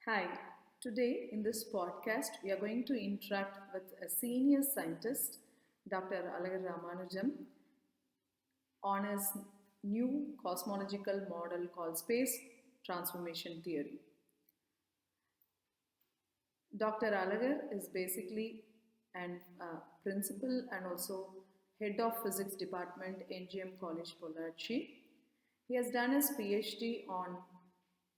Hi, today in this podcast, we are going to interact with a senior scientist, Dr. Alagar Ramanujam, on his new cosmological model called space transformation theory. Dr. Alagar is basically an principal and also head of physics department NGM College Pollachi. He has done his PhD on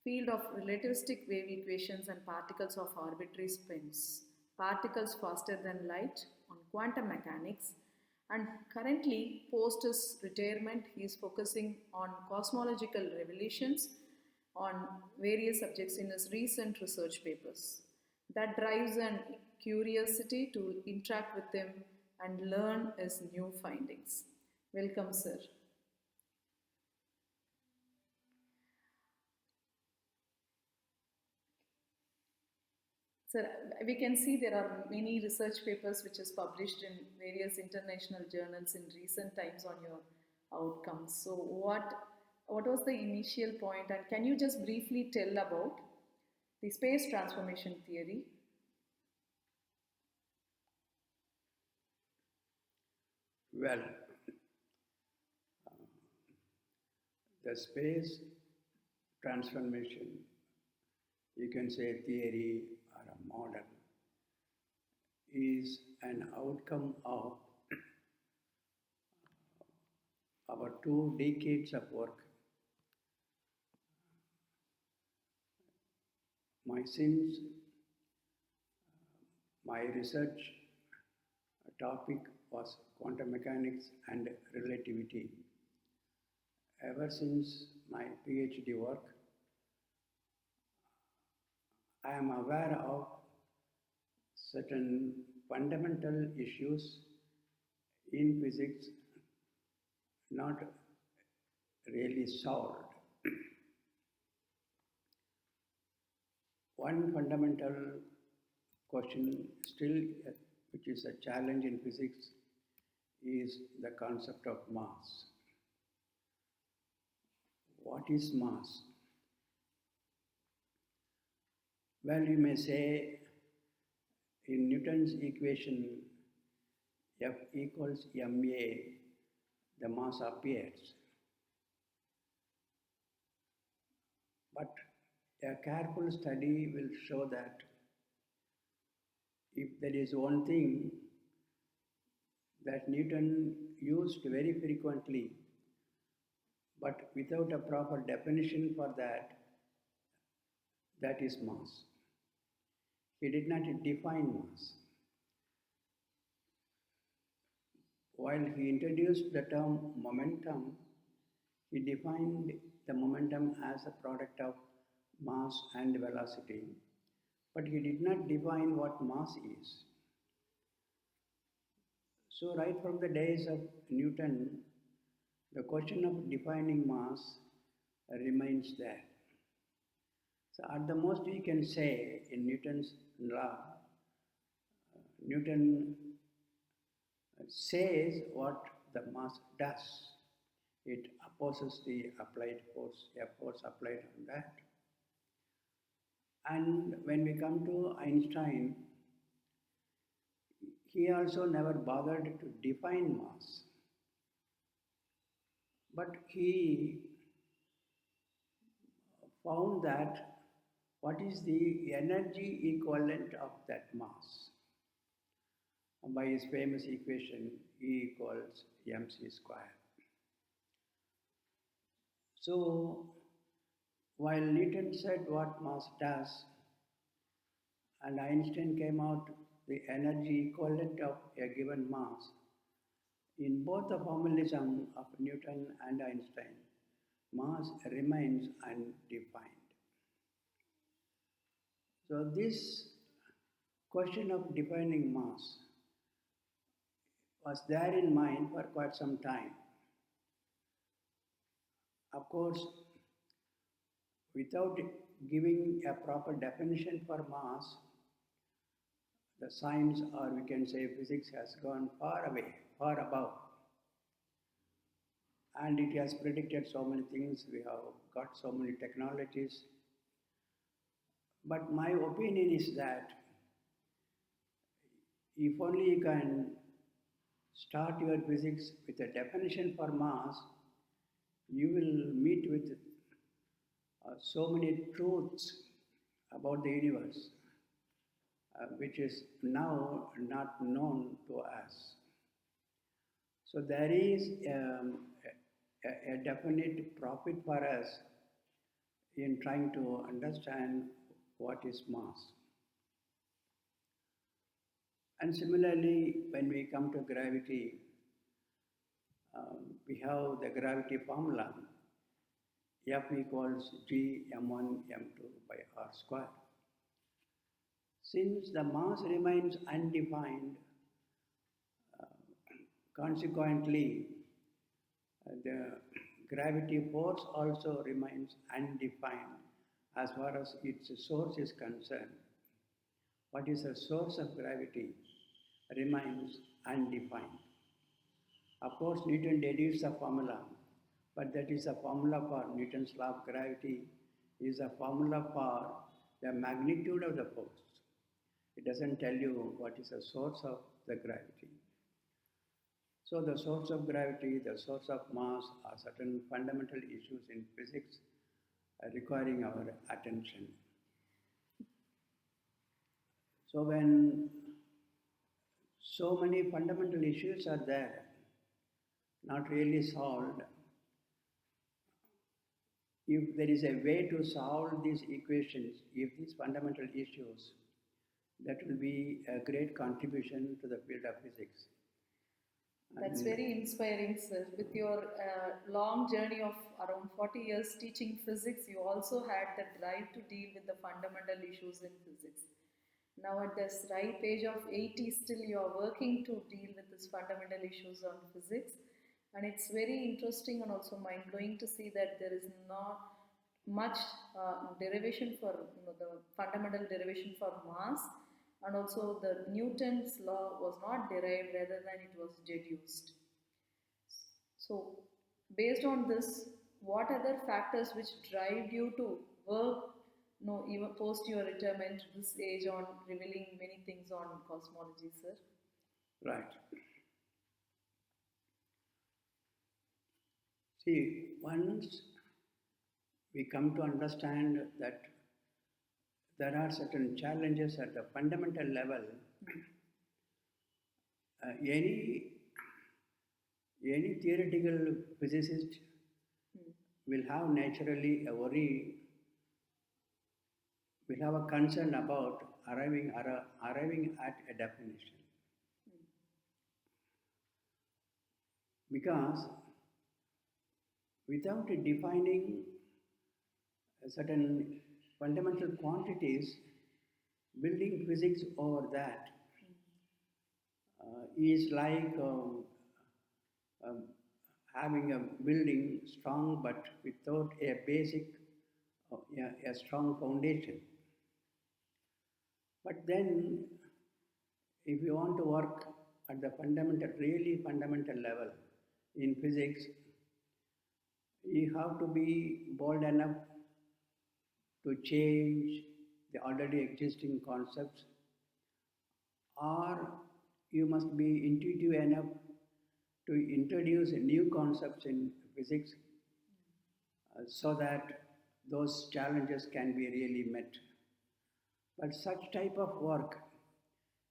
field of relativistic wave equations and particles of arbitrary spins, particles faster than light on quantum mechanics, and currently post his retirement he is focusing on cosmological revelations on various subjects in his recent research papers. That drives an curiosity to interact with him and learn his new findings. Welcome, sir. Sir, we can see there are many research papers which is published in various international journals in recent times on your outcomes. So what was the initial point and can you just briefly tell about the space transformation theory? Well, the space transformation, you can say theory or a model, is an outcome of our 2 decades of work. Since my research topic was quantum mechanics and relativity, ever since my PhD work, I am aware of certain fundamental issues in physics not really solved. One fundamental question still, which is a challenge in physics, is the concept of mass. What is mass? Well, you may say in Newton's equation, F equals ma, the mass appears. But a careful study will show that if there is one thing that Newton used very frequently, but without a proper definition for that, that is mass. He did not define mass. While he introduced the term momentum, he defined the momentum as a product of mass and velocity, but he did not define what mass is. So right from the days of Newton, the question of defining mass remains there. So at the most we can say in Newton's law, Newton says what the mass does. It opposes the applied force, a force applied on that. And when we come to Einstein, he also never bothered to define mass. But he found that what is the energy equivalent of that mass? By his famous equation, E equals mc square. So, while Newton said what mass does, and Einstein came out the energy equivalent of a given mass, in both the formalism of Newton and Einstein, mass remains undefined. So this question of defining mass was there in mind for quite some time. Of course, without giving a proper definition for mass, the science, or we can say physics, has gone far away, far above. And it has predicted so many things. We have got so many technologies. But my opinion is that if only you can start your physics with a definition for mass, you will meet with so many truths about the universe, which is now not known to us. So there is a definite profit for us in trying to understand what is mass. And similarly, when we come to gravity, we have the gravity formula F equals G m1 m2 by r square. Since the mass remains undefined, consequently, the gravity force also remains undefined as far as its source is concerned. What is the source of gravity remains undefined. Of course, Newton deduced the formula, but that is a formula for Newton's law of gravity, is a formula for the magnitude of the force. It doesn't tell you what is the source of the gravity. So the source of gravity, the source of mass are certain fundamental issues in physics requiring our attention. So when so many fundamental issues are there, not really solved, if there is a way to solve these equations, if these fundamental issues, that will be a great contribution to the field of physics. That's very inspiring, sir. With your long journey of around 40 years teaching physics, you also had the drive to deal with the fundamental issues in physics. Now, at this ripe age of 80, still you are working to deal with these fundamental issues on physics. And it's very interesting and also mind blowing to see that there is not much derivation for the fundamental derivation for mass, and also the Newton's law was not derived, rather than it was deduced. So based on this, what other factors which drive you to work, no, even post your retirement this age on revealing many things on cosmology, sir? Right. See, once we come to understand that there are certain challenges at the fundamental level, any theoretical physicist will have naturally a worry, will have a concern about arriving at a definition. Because without defining certain fundamental quantities, building physics over that is like having a building strong but without a basic, a strong foundation. But then, if you want to work at the really fundamental level in physics, you have to be bold enough to change the already existing concepts, or you must be intuitive enough to introduce new concepts in physics so that those challenges can be really met. But such type of work,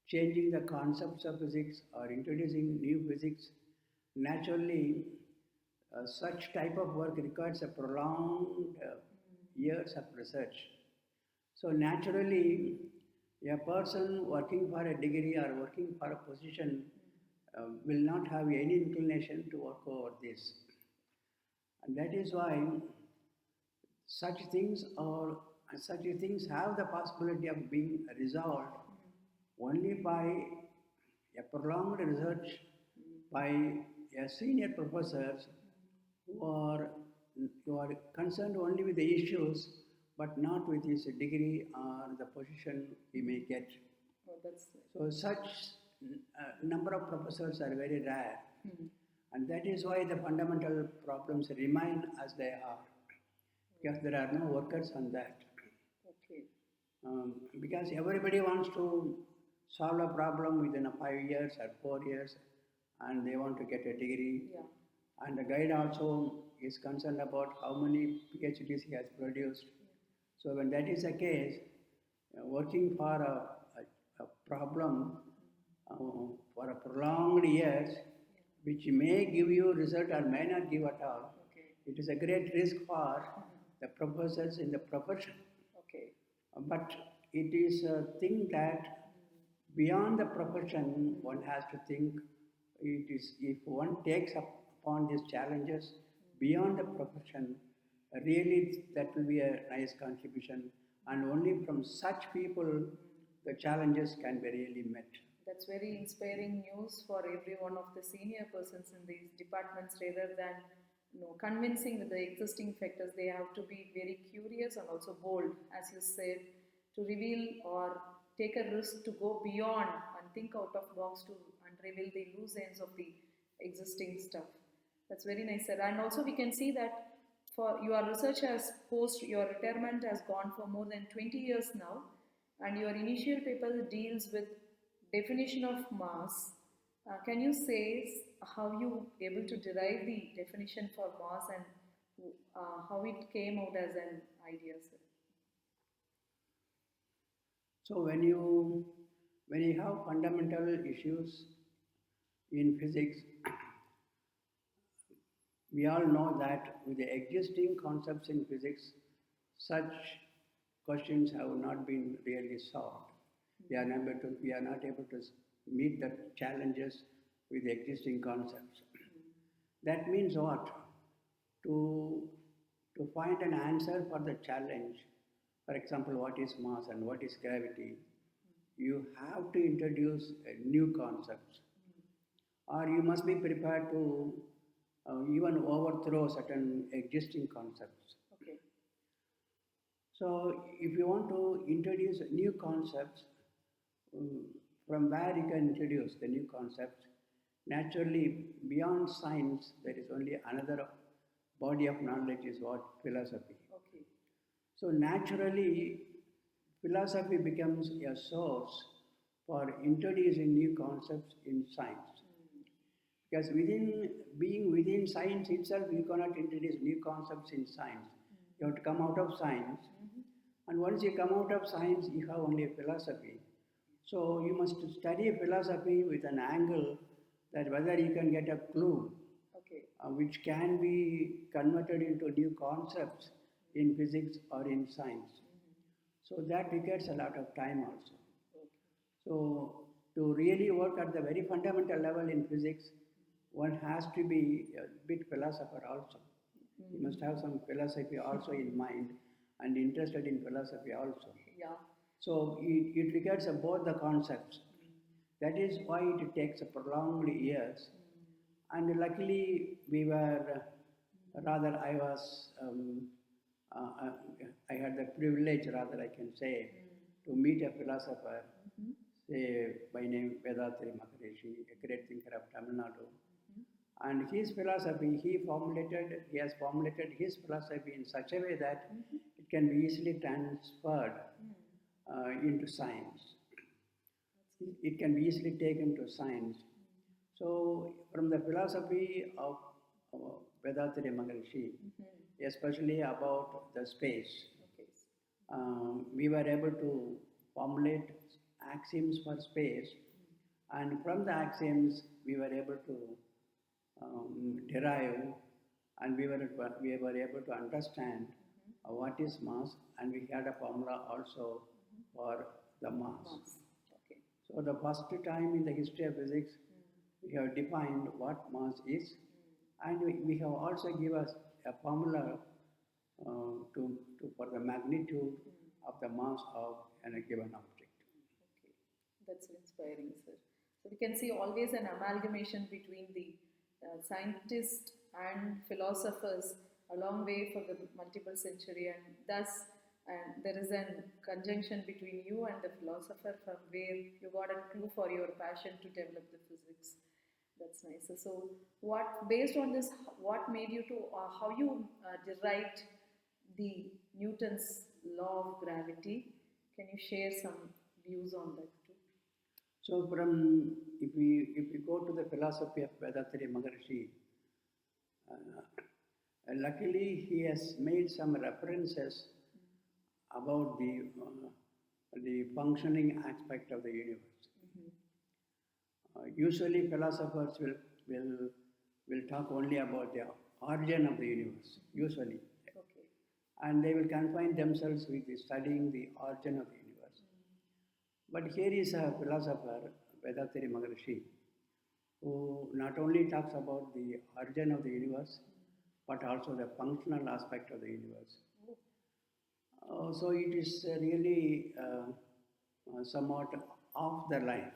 changing the concepts of physics or introducing new physics, naturally such type of work requires a prolonged years of research. So naturally, a person working for a degree or working for a position will not have any inclination to work over this. And that is why such things have the possibility of being resolved only by a prolonged research by a senior professors who are concerned only with the issues but not with his degree or the position he may get. Oh, that's So such number of professors are very rare, and that is why the fundamental problems remain as they are, because there are no workers on that. okay. Because everybody wants to solve a problem within a 5 years or 4 years, and they want to get a degree. Yeah. And the guide also is concerned about how many PhDs he has produced. So when that is the case, working for a problem uh, for a prolonged years, which may give you result or may not give at all, Okay. it is a great risk for the professors in the profession. Okay. But it is a thing that beyond the profession, one has to think. It is if one takes upon these challenges beyond the profession, really that will be a nice contribution. And only from such people, the challenges can be really met. That's very inspiring news for every one of the senior persons in these departments. Rather than convincing with the existing factors, they have to be very curious and also bold, as you said, to reveal or take a risk to go beyond and think out of box to and reveal the loose ends of the existing stuff. That's very nice, sir. And also we can see that for your research has post your retirement has gone for more than 20 years now, and your initial paper deals with definition of mass. Can you say how you able to derive the definition for mass and how it came out as an idea, sir? So when you have fundamental issues in physics, we all know that with the existing concepts in physics, such questions have not been really solved. We are not able to meet the challenges with the existing concepts. That means what? To, to find an answer for the challenge, for example, what is mass and what is gravity, you have to introduce new concepts, or you must be prepared to even overthrow certain existing concepts. Okay. So, if you want to introduce new concepts, um, from where you can introduce the new concepts, naturally, beyond science, there is only another body of knowledge is what? Philosophy. Okay. So, naturally, philosophy becomes a source for introducing new concepts in science. Because being within science itself, you cannot introduce new concepts in science. You have to come out of science. And once you come out of science, you have only a philosophy. So you must study philosophy with an angle that whether you can get a clue Okay. which can be converted into new concepts in physics or in science. So that requires a lot of time also. Okay. So to really work at the very fundamental level in physics, one has to be a bit philosopher also. You must have some philosophy also in mind and interested in philosophy also. Yeah. So it requires both the concepts. That is why it takes a prolonged years. And luckily we were, rather I was, I had the privilege, rather I can say, to meet a philosopher, say by name Vedatri Maharishi, a great thinker of Tamil Nadu. And his philosophy, he has formulated his philosophy in such a way that it can be easily transferred into science. It can be easily taken to science. So, from the philosophy of Vedatri Maharishi, especially about the space, Okay. we were able to formulate axioms for space, and from the axioms, we were able to derive, and we were able to understand what is mass, and we had a formula also for the mass. Mass. Okay. So the first time in the history of physics, we have defined what mass is, and we have also given us a formula for the magnitude of the mass of a given object. Okay. That's inspiring, sir. So we can see always an amalgamation between the scientists and philosophers a long way for the multiple century, and thus and there is a conjunction between you and the philosopher from where you got a clue for your passion to develop the physics. That's nice. So what based on this, what made you to how you derived the Newton's law of gravity? Can you share some views on that too? So if we go to the philosophy of Vedatri Maharishi, luckily he has made some references about the functioning aspect of the universe. Usually philosophers will talk only about the origin of the universe, usually. Okay. And they will confine themselves with studying the origin of the universe. But here is a philosopher, Vedatri Maharishi, who not only talks about the origin of the universe, but also the functional aspect of the universe. So it is really somewhat off the line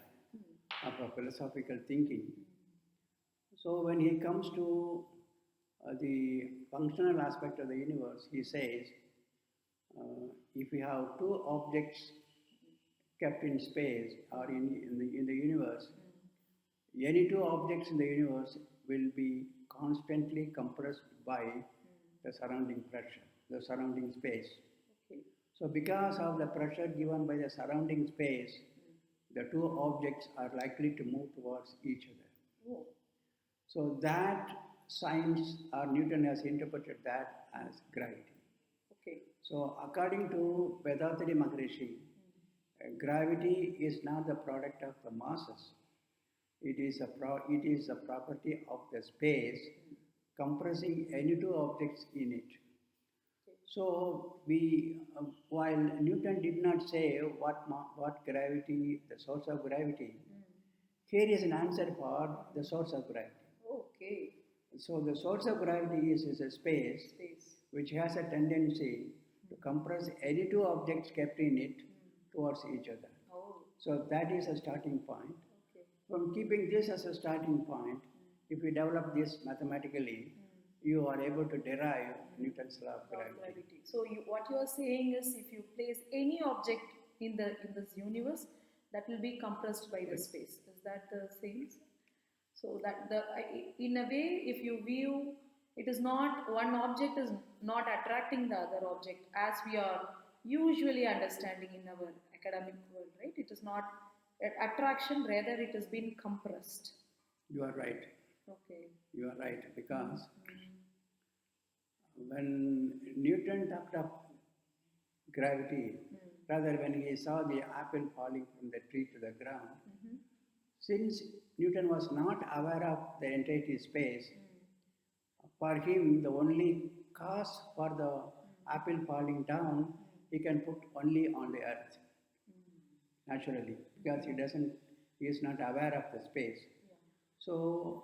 of a philosophical thinking. So when he comes to the functional aspect of the universe, he says, if we have two objects kept in space or in the universe, any two objects in the universe will be constantly compressed by the surrounding pressure, the surrounding space. Okay. So because of the pressure given by the surrounding space, the two objects are likely to move towards each other. Oh. So that science or Newton has interpreted that as gravity. Okay. So according to Vedatri Maharishi, gravity is not the product of the masses. It is a property of the space compressing any two objects in it. So while Newton did not say what gravity, the source of gravity, here is an answer for the source of gravity. Okay. So the source of gravity is a space which has a tendency to compress any two objects kept in it towards each other. Oh. So that is a starting point. Okay. From keeping this as a starting point, if we develop this mathematically, you are able to derive Newton's law of gravity. So what you are saying is, if you place any object in this universe, that will be compressed by the space. Is that the same? So that in a way, if you view, it is not one object is not attracting the other object as we are usually understanding in our academic world, right? It is not attraction, rather it has been compressed. You are right. Okay. You are right, because when Newton talked of gravity, rather when he saw the apple falling from the tree to the ground, since Newton was not aware of the entity space, for him the only cause for the apple falling down he can put only on the earth, naturally, because he is not aware of the space. So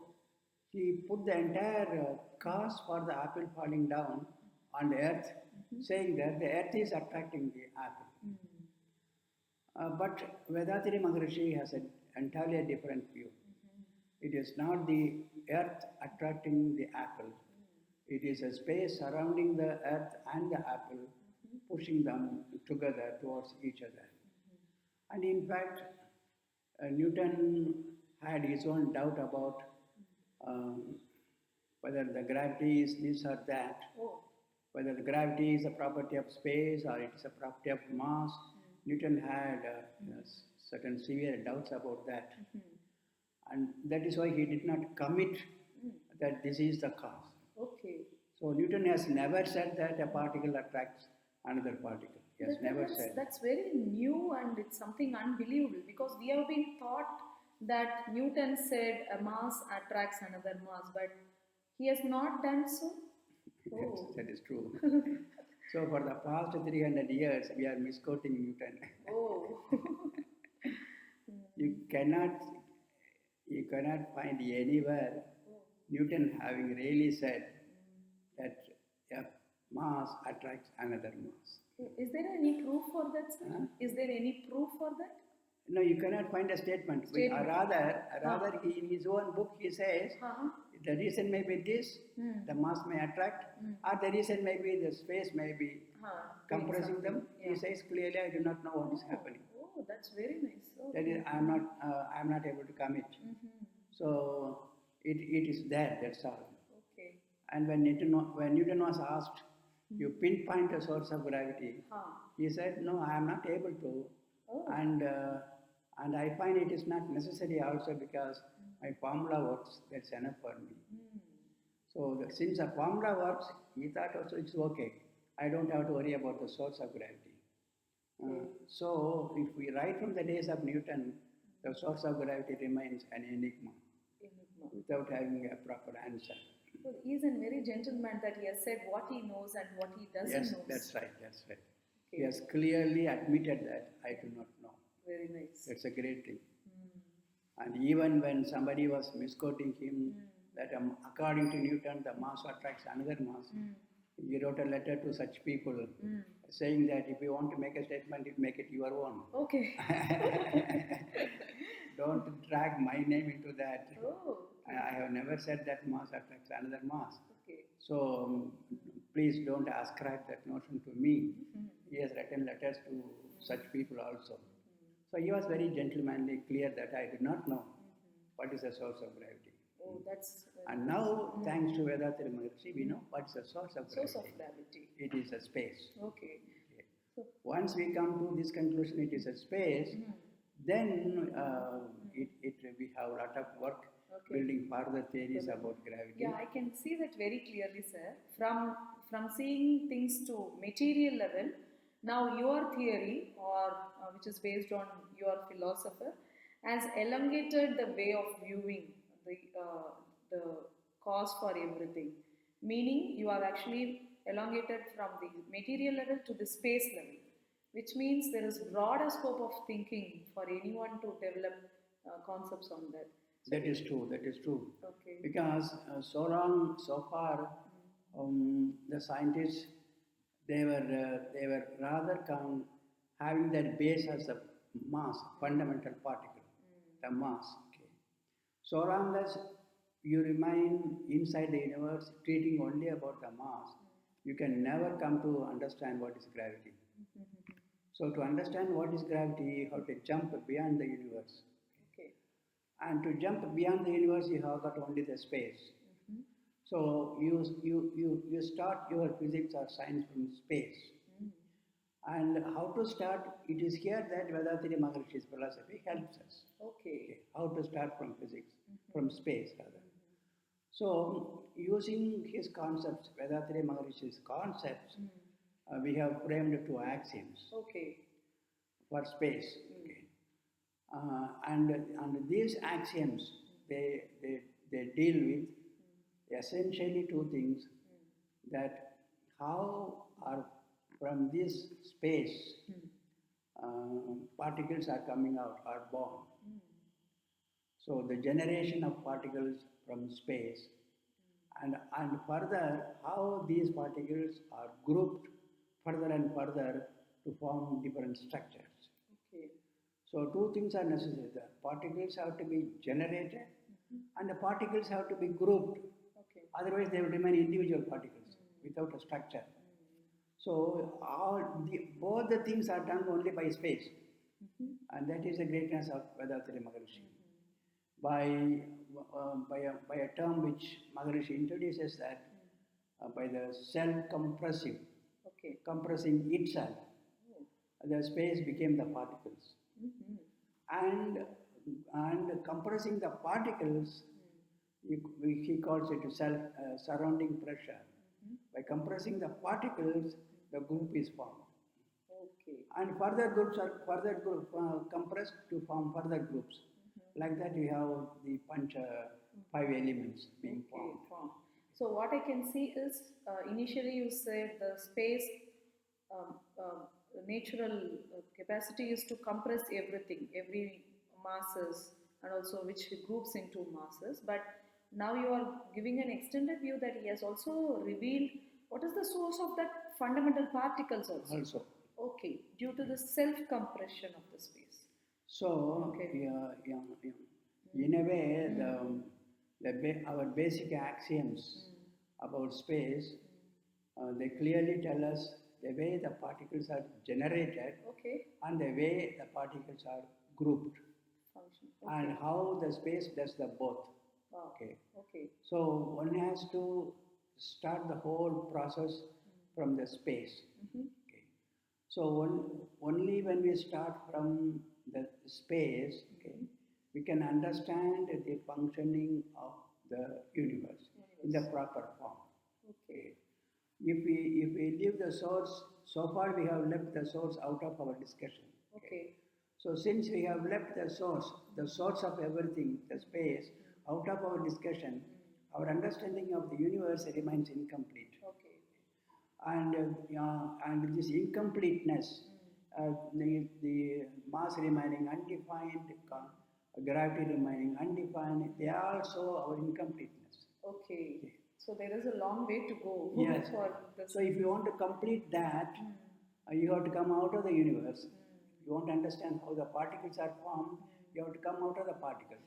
he put the entire cause for the apple falling down on the earth, saying that the earth is attracting the apple. But Vedatri Maharishi has an entirely different view. It is not the earth attracting the apple. It is a space surrounding the earth and the apple, pushing them together towards each other. And in fact, Newton had his own doubt about whether the gravity is this or that, whether the gravity is a property of space or it is a property of mass. Newton had certain severe doubts about that. And that is why he did not commit that this is the cause. Okay. So Newton has never said that a particle attracts another particle. He has never said. That's very new, and it's something unbelievable, because we have been taught that Newton said a mass attracts another mass, but he has not done so. Yes, that is true. So for the past 300 years, we are misquoting Newton. Oh. You cannot find anywhere Newton having really said that a mass attracts another mass. Is there any proof for that, sir? Is there any proof for that? No, you cannot find a statement. Rather, he, in his own book, he says the reason may be this, the mass may attract, or the reason may be the space may be compressing them. He says clearly, I do not know what is happening. Oh, that's very nice. That is, I am not able to commit. So it is there. That's all. Okay. And when Newton was asked You pinpoint a source of gravity. He said, no, I am not able to. Oh. And I find it is not necessary also because my formula works, that's enough for me. So since the formula works, he thought also it's okay. I don't have to worry about the source of gravity. So if we write from the days of Newton, the source of gravity remains an enigma without having a proper answer. Well, he is a very gentleman that he has said what he knows and what he doesn't Yes, know. that's right, that's right. Okay. He has clearly admitted that I do not know. Very nice. That's a great thing. And even when somebody was misquoting him, that according to Newton, the mass attracts another mass, he wrote a letter to such people saying that if you want to make a statement, you make it your own. Okay. Don't drag my name into that. Oh. I have never said that mass attracts another mass. Okay. So please don't ascribe that notion to me. He has written letters to such people also. So he was very gentlemanly, clear that I did not know what is the source of gravity. Oh, that's. And now, thanks to Vedathiri Maharshi, we know what is the source of gravity. Source of gravity. It is a space. Okay. So, Once we come to this conclusion, it is a space, then we have a lot of work building further theories about gravity. yeah, I can see that very clearly, sir. From seeing things to material level, now your theory, or which is based on your philosopher, has elongated the way of viewing the cause for everything. Meaning, you have actually elongated from the material level to the space level, which means there is broader scope of thinking for anyone to develop concepts on that. That is true, that is true. Okay. Because so far, the scientists, they were rather having that base as a mass, fundamental particle, the mass. Okay. So long as you remain inside the universe, treating only about the mass, you can never come to understand what is gravity. So to understand what is gravity, you have to jump beyond the universe. Okay. And to jump beyond the universe, you have got only the space. So you start your physics or science from space. And how to start? It is here that Vedathiri Maharishi's philosophy helps us. Okay. How to start from physics, from space rather. So using his concepts, Vedathiri Maharishi's concepts, we have framed two axioms Okay. for space. Okay. And these axioms, they deal with essentially two things, that how are from this space particles are coming out, are born. So the generation of particles from space, and further how these particles are grouped further and further to form different structures. Okay. So two things are necessary. The particles have to be generated and the particles have to be grouped. Okay. Otherwise they will remain individual particles without a structure. So both the things are done only by space. And that is the greatness of Vedathiri Maharishi. By a term which Maharishi introduces, that by the self-compressive, compressing itself, the space became the particles. And compressing the particles, he calls it surrounding pressure. By compressing the particles, the group is formed. Okay. And further groups are compressed to form further groups. Like that, you have the five elements being formed. So what I can see is, initially you said the space natural capacity is to compress everything, every masses, and also which groups into masses. But now you are giving an extended view that he has also revealed what is the source of that fundamental particles also. Okay, due to the self-compression of the space. So, in a way, our basic axioms about space, they clearly tell us the way the particles are generated and the way the particles are grouped. And how the space does the both. Wow. Okay. So one has to start the whole process from the space. Mhm. Okay. So only when we start from the space, okay, we can understand the functioning of the universe in the proper form. Okay. If we leave the source, so far we have left the source out of our discussion. Okay. So since we have left the source of everything, the space, out of our discussion, our understanding of the universe remains incomplete. Okay. And this incompleteness, the mass remaining undefined, gravity remaining undefined, they are also our incompleteness. Okay. So there is a long way to go Yes. for this. So if you want to complete that, you have to come out of the universe. If you want to understand how the particles are formed, you have to come out of the particle.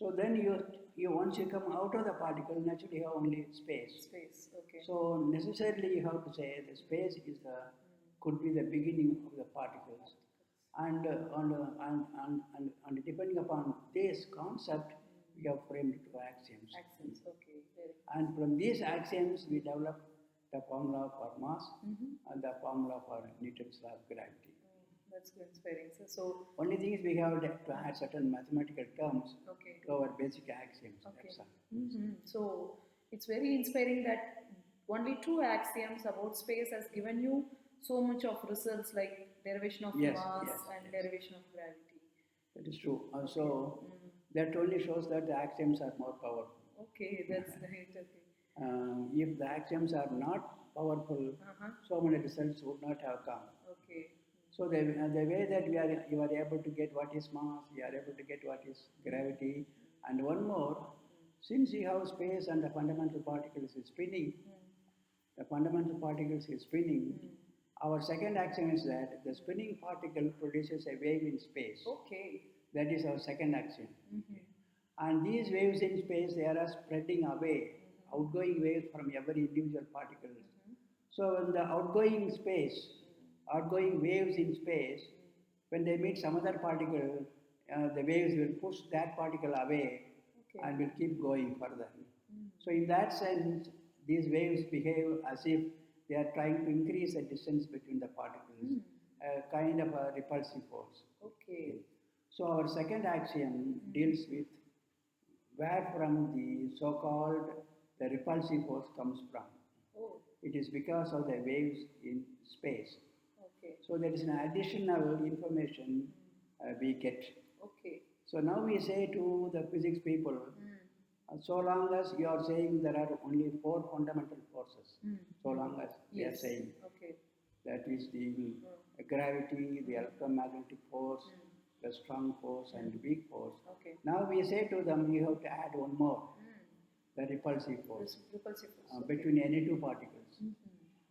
So then you once you come out of the particle, naturally you have only space. Space. Okay. So necessarily you have to say the space is could be the beginning of the particles, and depending upon this concept, we have framed two axioms. Axioms. Okay. Very. And from these axioms, we develop the formula for mass and the formula for Newton's law of gravity. That's good, inspiring. So Only thing is we have to add certain mathematical terms okay. to our basic axioms. Okay. That's all. So it's very inspiring that only two axioms about space has given you so much of results like derivation of Yes, mass yes, and yes. derivation of gravity. That is true. So that only shows that the axioms are more powerful. Okay, that's great. Okay. If the axioms are not powerful, so many results would not have come. Okay. So the way that you are able to get what is mass, you are able to get what is gravity, and one more, since you have space and the fundamental particles is spinning, the fundamental particles is spinning. Our second axiom is that the spinning particle produces a wave in space. Okay. That is our second axiom. And these waves in space, they are spreading away, outgoing waves from every individual particle. So in the outgoing waves in space, when they meet some other particle, the waves will push that particle away and will keep going further. So in that sense, these waves behave as if they are trying to increase the distance between the particles, a kind of a repulsive force. Okay. So our second axiom deals with where from the so-called the repulsive force comes from. Oh. It is because of the waves in space. Okay. So there is an additional information we get. Okay. So now we say to the physics people, so long as you are saying there are only four fundamental forces, so long as we are saying Okay. that is the gravity, the electromagnetic force, the strong force and weak force. Okay. Now we say to them, you have to add one more, the repulsive force Repulsive force. between any two particles.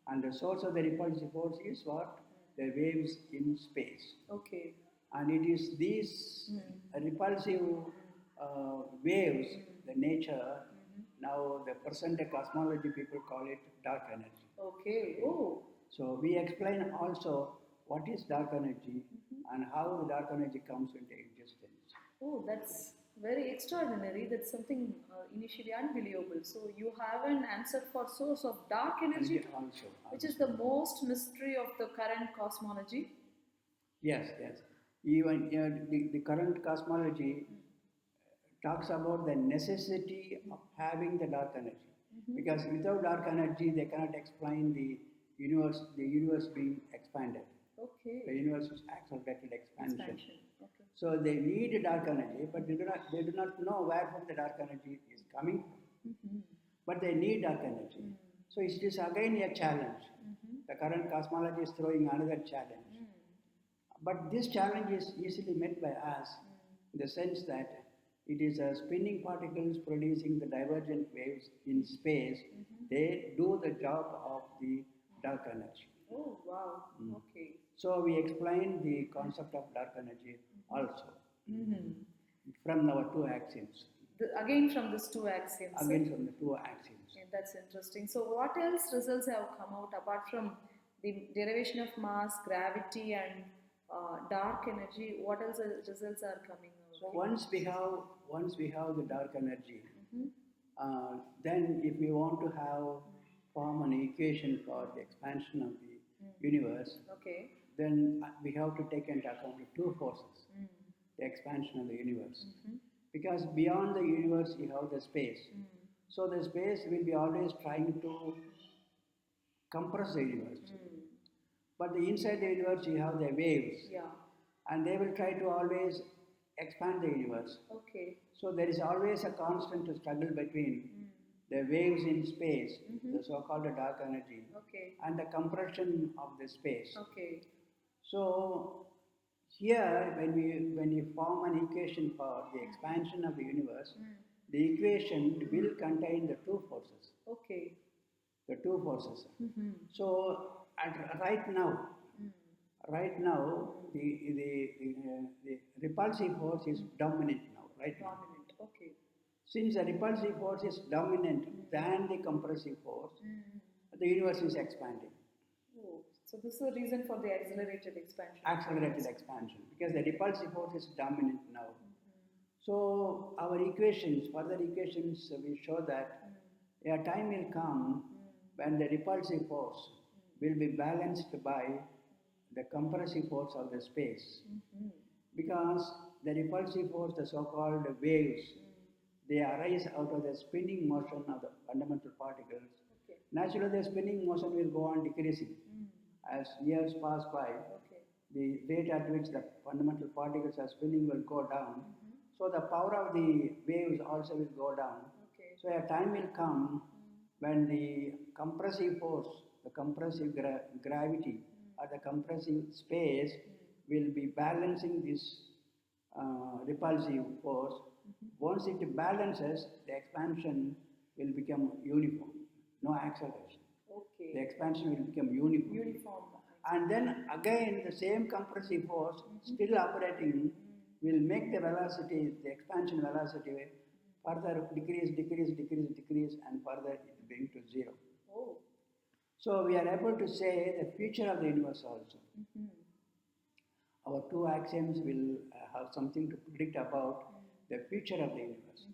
And the source of the repulsive force is what? The waves in space. Okay. And it is these repulsive waves, the nature, now the present day cosmology people call it dark energy. Okay. Oh. So we explain also what is dark energy and how the dark energy comes into existence. Oh, that's very extraordinary. That's something initially unbelievable. So you have an answer for source of dark energy, And also, which is the most mystery of the current cosmology. yes. Even the current cosmology talks about the necessity of having the dark energy. Because without dark energy, they cannot explain the universe being expanded. The Okay. universe is accelerated expansion. Expansion. Okay. So they need dark energy, but they do not know where from the dark energy is coming from. But they need dark energy. So it is again a challenge. The current cosmology is throwing another challenge. But this challenge is easily met by us in the sense that it is spinning particles producing the divergent waves in space. They do the job of the dark energy. Oh, wow. Okay. So we explain the concept of dark energy also from our two axioms. Again, from these two axioms. Again from the two axioms. Yeah, that's interesting. So, what else results have come out apart from the derivation of mass, gravity, and dark energy? What else results are coming out? So once we have the dark energy, then if we want to have form an equation for the expansion of the universe, Okay. then we have to take into account the two forces, Mm. the expansion of the universe. Mm-hmm. Because beyond the universe, you have the space. Mm. So the space will be always trying to compress the universe. Mm. But the inside the universe, you have the waves, Yeah. and they will try to always expand the universe. Okay. So there is always a constant struggle between Mm. the waves in space, Mhm. the so-called dark energy, Okay. and the compression of the space. Okay. So here, when you form an equation for the expansion of the universe, Mm. the equation will contain the two forces. Okay. The two forces. Mm-hmm. So right now, Mm. the repulsive force is dominant now. Right now, Dominant. Okay. since the repulsive force is dominant than the compressive force, Mm. the universe is expanding. Oh, so this is the reason for the accelerated expansion. Accelerated expansion, because the repulsive force is dominant now. Mm-hmm. So our equations, further equations, will show that a time will come when the repulsive force will be balanced by the compressive force of the space. Mm-hmm. Because the repulsive force, the so-called waves, they arise out of the spinning motion of the fundamental particles. Okay. Naturally, the spinning motion will go on decreasing. Mm. As years pass by, Okay. the rate at which the fundamental particles are spinning will go down. Mm-hmm. So the power of the waves also will go down. Okay. So a time will come when the compressive force, the compressive gravity, or the compressive space will be balancing this repulsive force. Once it balances, the expansion will become uniform, no acceleration. Okay. The expansion will become uniform. Uniform. And then again, the same compressive force still operating will make the velocity, the expansion velocity, further decrease, and further it bring to zero. Oh. So we are able to say the future of the universe also. Mm-hmm. Our two axioms will have something to predict about the future of the universe.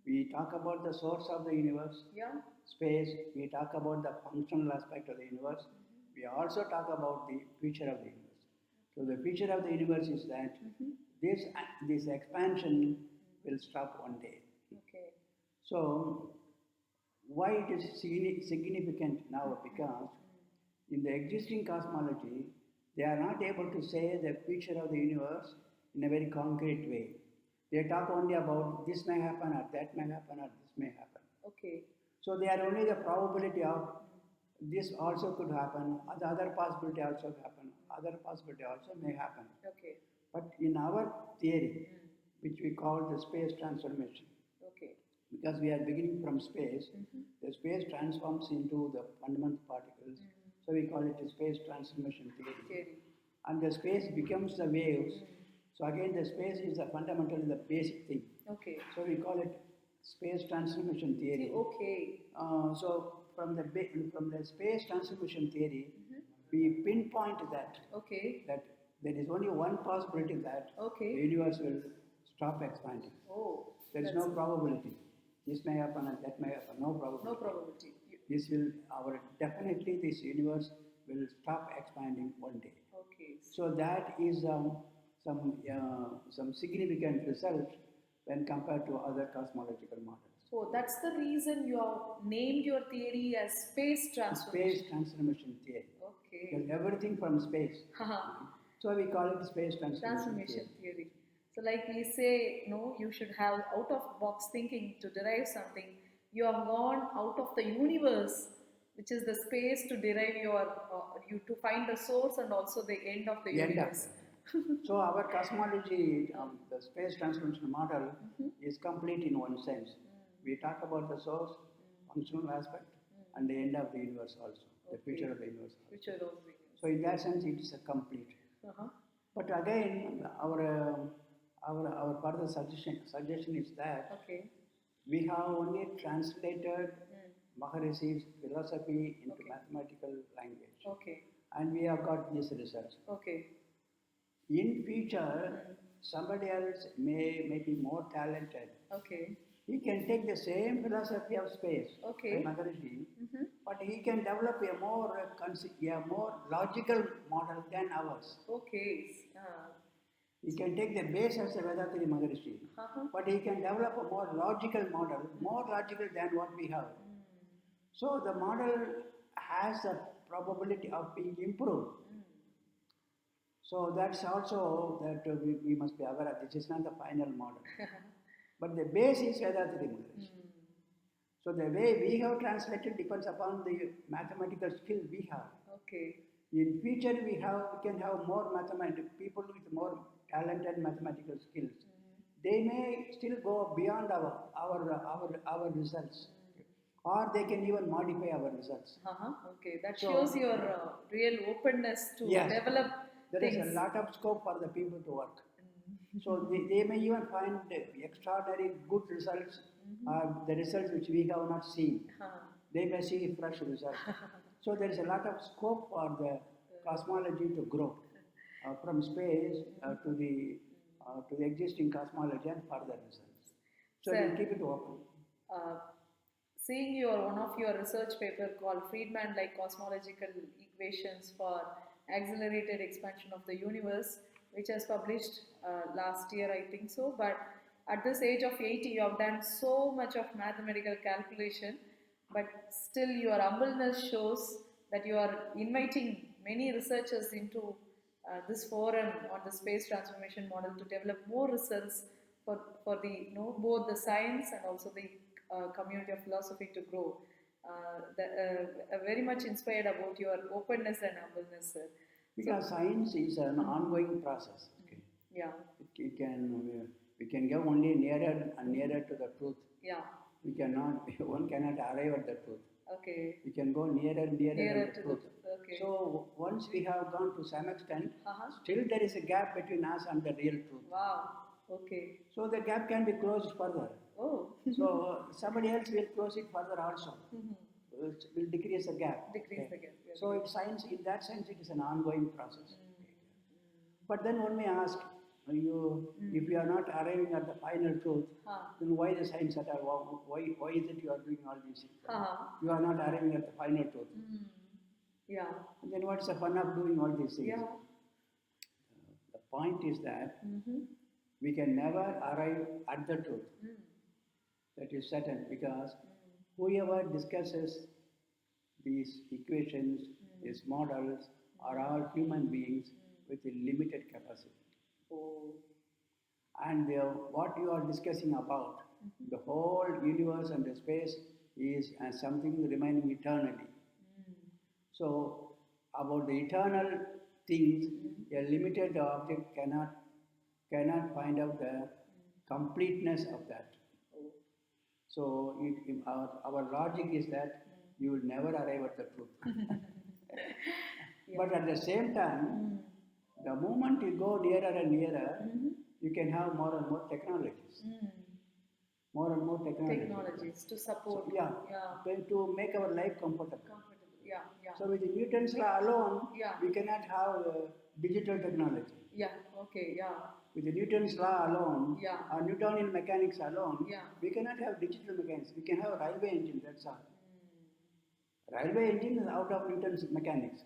We talk about the source of the universe, Yeah. space. We talk about the functional aspect of the universe. We also talk about the future of the universe. So the future of the universe is that this expansion will stop one day. Okay. So why it is significant now? Because in the existing cosmology, they are not able to say the future of the universe in a very concrete way. They talk only about this may happen, or that may happen, or this may happen. Okay. So they are only the probability of this also could happen, the other possibility also happen, other possibility also may happen. Okay. But in our theory, which we call the space transformation, Okay. because we are beginning from space, the space transforms into the fundamental particles. So we call it a space transformation theory. Theory. And the space becomes the waves. So again, the space is the fundamentally the basic thing. Okay. So we call it space transformation theory. Okay. So from the space transformation theory, we pinpoint that Okay. there is only one possibility that Okay. the universe will stop expanding. Oh. There is no probability. This may happen and that may happen. No probability. No probability. This will definitely this universe will stop expanding one day. Okay. So that is some significant result when compared to other cosmological models. So that's the reason you have named your theory as space transformation. Space transformation theory. Okay. Because everything from space. Haha. So we call it space transformation Transformation theory. theory. So like we say, no, you should have out of box thinking to derive something. You have gone out of the universe, which is the space, to derive you to find the source and also the end of the The end of universe. So our cosmology, the space transformation model, is complete in one sense. We talk about the source, functional aspect, and the end of the universe also, the future of the universe. Future of the universe. So in that sense, it is a complete. Uh-huh. But again, our further suggestion is that Okay. we have only translated Maharishi's philosophy into mathematical language, Okay. and we have got this result. Okay. In future, somebody else may be more talented. Okay. He can take the same philosophy of space Okay. by Maharishi, but he can develop a more logical model than ours. Okay. He can take the base as a Vedatri Maharishi, Uh-huh. but he can develop a more logical model, more logical than what we have. So the model has a probability of being improved. So that's also that we must be aware of. This is not the final model. But the base is Vedatri Maharishi. So the way we have translated depends upon the mathematical skills we have. Okay. In future we can have more people with more talented mathematical skills. They may still go beyond our results, or they can even modify our results. Okay. That So- shows your real openness to Yes. develop There things. is a lot of scope for the people to work. So they may even find extraordinary good results, the results which we have not seen. They may see fresh results. So there is a lot of scope for the cosmology to grow from space to the existing cosmology and further results. So Sir. we keep it open. Seeing one of your research paper called Friedman-like cosmological equations for accelerated expansion of the universe, which was published last year, I think so. But at this age of 80, you have done so much of mathematical calculation, but still your humbleness shows that you are inviting many researchers into this forum on the space transformation model to develop more results for the both the science and also the community of philosophy to grow. Very much inspired about your openness and humbleness, sir. Because science is an ongoing process. Okay. Yeah, We can go only nearer and nearer to the truth. yeah, One cannot arrive at the truth. okay. We can go nearer and nearer Nearer to to the the truth. truth, okay. So once we have gone to some extent, Uh-huh. still there is a gap between us and the real truth. Wow, okay. So the gap can be closed further. Oh, So somebody else will close it further also. It will decrease the gap. decrease the gap. Yeah. So science, in that sense, it is an ongoing process. But then one may ask, if you are not arriving at the final truth, then why the science at all? Why is it you are doing all these things? You are not arriving at the final truth. Yeah, And then what's the fun of doing all these things? yeah. The point is that we can never arrive at the truth. That is certain, because whoever discusses these equations, these models, are all human beings with a limited capacity. Oh, And what you are discussing about, the whole universe and the space is something remaining eternally. So, about the eternal things, a limited object cannot find out the completeness of that. So, our logic is that you will never arrive at the truth. But at the same time, the moment you go nearer and nearer, you can have more and more technologies. More and more technologies. technologies to support. So, yeah, Yeah. to make our life comfortable. Comfortable. Yeah, yeah. So with the Newton's law alone, Yeah. we cannot have digital technology. Yeah, okay, yeah. With the Newton's law alone, Yeah. or Newtonian mechanics alone, Yeah. we cannot have digital mechanics. We can have a railway engine, that's all. Railway engine is out of Newton's mechanics.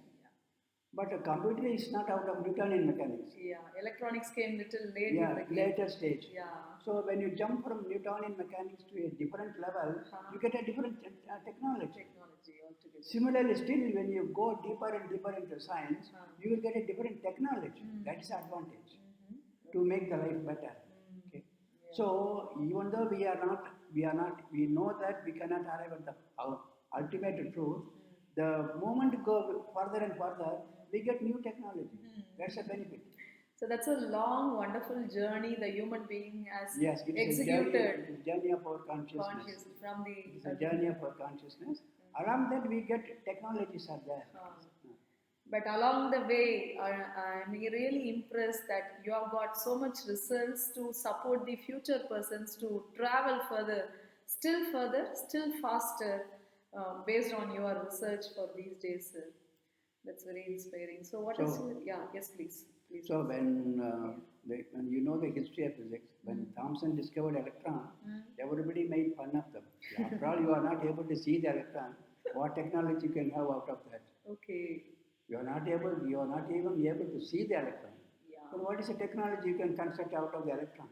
But a computer is not out of Newtonian mechanics. Yeah, electronics came little late Yeah, in the game. later stage. Yeah. So when you jump from Newtonian mechanics to a different level, you get a different technology. Technology altogether. Similarly, still when you go deeper and deeper into science, you will get a different technology. That is the advantage to make the life better. Okay. So even though we know that we cannot arrive at our ultimate truth. The moment we go further and further, we get new technology. That's a benefit. So that's a long, wonderful journey the human being has Yes, it's executed. a journey of our consciousness. Conscious from the. It's a journey of our consciousness. Along that, we get technologies are there. But along the way, I'm really impressed that you have got so much results to support the future persons to travel further, still faster, based on your research for these days, sir. That's very inspiring. So, what is your, yeah, yes, please. So when you know the history of physics, when Thomson discovered electron, everybody made fun of them. After all, you are not able to see the electron. what technology you can have out of that? Okay. You are not even able to see the electron. Yeah. Then what is the technology you can construct out of the electron?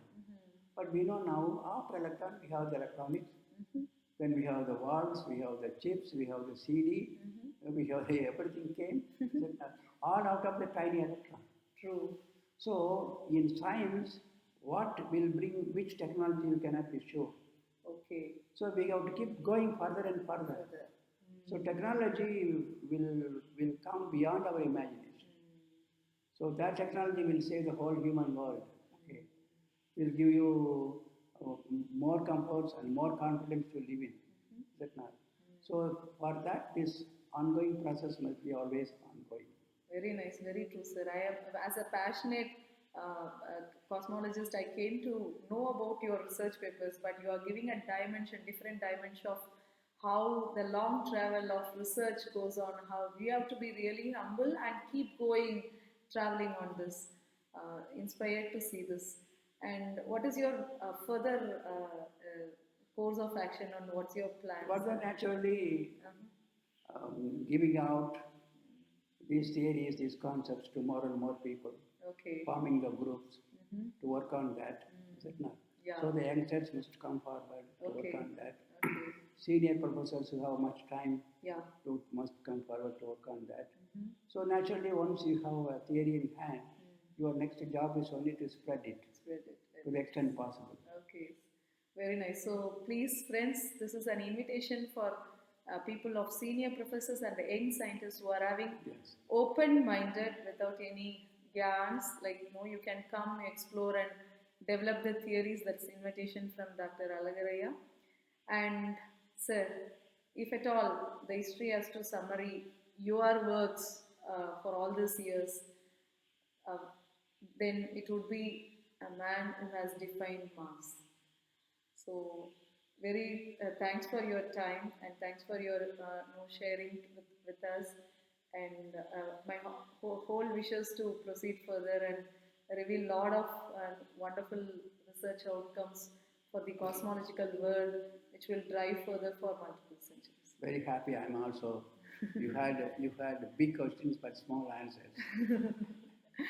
But we know now, after electron, we have the electronics. Then we have the valves, we have the chips, we have the CD, we have everything came, all out of the tiny electron. True. So in science, what will bring which technology you cannot be sure. Okay. So we have to keep going further and further. Further. So technology will come beyond our imagination. So that technology will save the whole human world. Okay, will give you more comforts and more confidence to live in. Is that not? So for that, this ongoing process must be always ongoing. Very nice, very true, sir. I am, as a passionate cosmologist, I came to know about your research papers, but you are giving a dimension, different dimension of how the long travel of research goes on, how we have to be really humble and keep going, traveling on this. Inspired to see this. And what is your further course of action on what's your plan? Further, naturally, Uh-huh. giving out these theories, these concepts to more and more people, Okay. forming the groups Mm-hmm. to work on that. Is it not? Yeah. So the youngsters must come forward to Okay. work on that. Okay. Senior professors who have much time Yeah. must come forward to work on that. Mm-hmm. So naturally, once you have a theory in hand, your next job is only to spread it Spread it. to the extent possible. Okay, very nice. So please, friends, this is an invitation for people of senior professors and the young scientists who are having Yes. open-minded without any gyans. Like you can come, explore, and develop the theories. That's invitation from Dr. Alagaraya. And sir, if at all the history has to summary your works for all these years, uh, then it would be a man who has defined mass. So, very thanks for your time and thanks for your sharing with us. And my whole wishes to proceed further and reveal lot of wonderful research outcomes for the cosmological world, which will drive further for multiple centuries. Very happy. I'm also. You had big questions but small answers.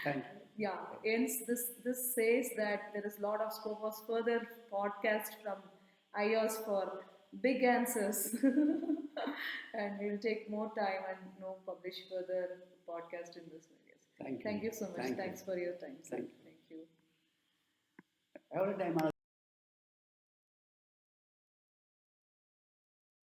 Thank you. Yeah, hence this says that there is a lot of scope of further podcast from IOS for big answers, and we'll take more time and publish further podcast in this videos. Thank you. Thank you so much. Thank you. Thanks for your time, sir. Thank you. Thank you. Every time I